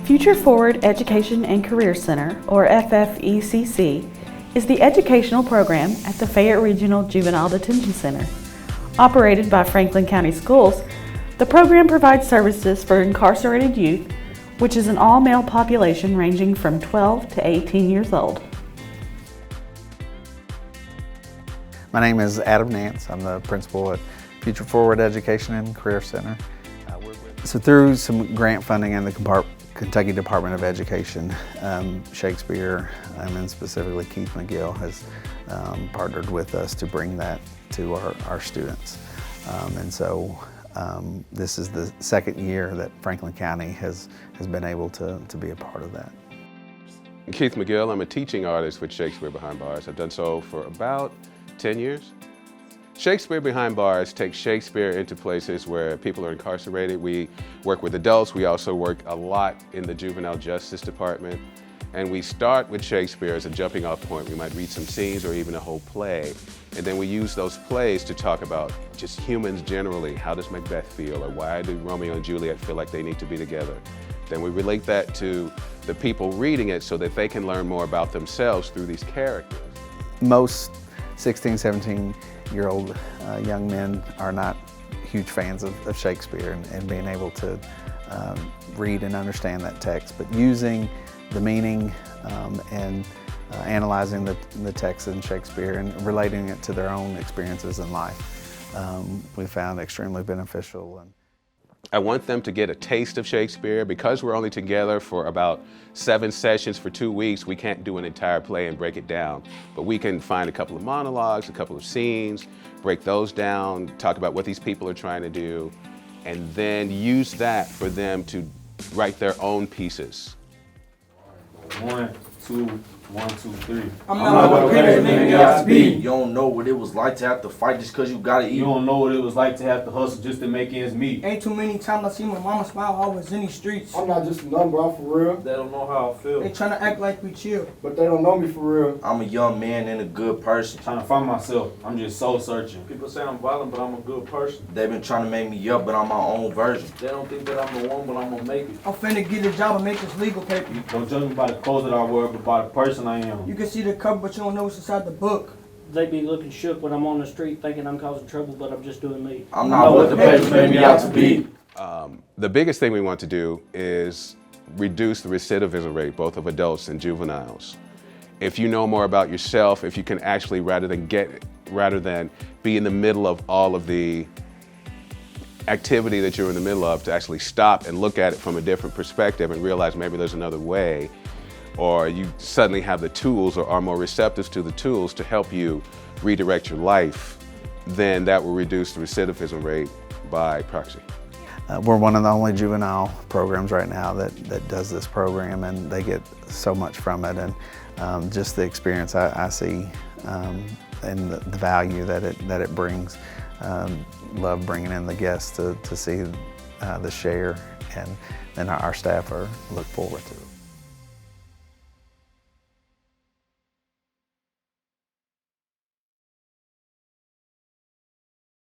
Future Forward Education and Career Center, or FFECC, is the educational program at the Fayette Regional Juvenile Detention Center. Operated by Franklin County Schools, the program provides services for incarcerated youth, which is an all-male population ranging from 12 to 18 years old. My name is Adam Nance. I'm the principal at Future Forward Education and Career Center. So through some grant funding in the Kentucky Department of Education, Shakespeare, and specifically Keith McGill, has partnered with us to bring that to our students. And so this is the second year that Franklin County has been able to be a part of that. Keith McGill, I'm a teaching artist with Shakespeare Behind Bars. I've done so for about 10 years. Shakespeare Behind Bars takes Shakespeare into places where people are incarcerated. We work with adults. We also work a lot in the Juvenile Justice Department. And we start with Shakespeare as a jumping off point. We might read some scenes or even a whole play. And then we use those plays to talk about just humans generally. How does Macbeth feel? Or why do Romeo and Juliet feel like they need to be together? Then we relate that to the people reading it so that they can learn more about themselves through these characters. Most 16, 17-year-old young men are not huge fans of Shakespeare and being able to read and understand that text, but using the meaning and analyzing the text in Shakespeare and relating it to their own experiences in life, we found extremely beneficial. I want them to get a taste of Shakespeare. Because we're only together for about 7 sessions for 2 weeks, we can't do an entire play and break it down. But we can find a couple of monologues, a couple of scenes, break those down, talk about what these people are trying to do, and then use that for them to write their own pieces. 1, 2, 1, 2, 3. I'm not what parents make me out to be. You don't know what it was like to have to fight just because you gotta eat. You don't know what it was like to have to hustle just to make ends meet. Ain't too many times I see my mama smile always in these streets. I'm not just a number, I'm for real. They don't know how I feel. They tryna act like we chill, But they don't know me for real. I'm a young man and a good person. Trying to find myself. I'm just soul searching. People say I'm violent, but I'm a good person. They've been trying to make me up, but I'm my own version. They don't think that I'm the one, but I'm gonna make it. I'm finna get a job and make this legal paper. Don't judge me by the clothes that I wear, but by the person I am. You can see the cover, but you don't know what's inside the book. They be looking shook when I'm on the street thinking I'm causing trouble, but I'm just doing me. I'm not what the papers made me out to be. The biggest thing we want to do is reduce the recidivism rate, both of adults and juveniles. If you know more about yourself, if you can actually, rather than be in the middle of all of the activity that you're in the middle of, to actually stop and look at it from a different perspective and realize maybe there's another way, or you suddenly have the tools or are more receptive to the tools to help you redirect your life, then that will reduce the recidivism rate by proxy. We're one of the only juvenile programs right now that does this program, and they get so much from it, and just the experience I see and the value that it brings. Love bringing in the guests to see the share, and our staff look forward to it.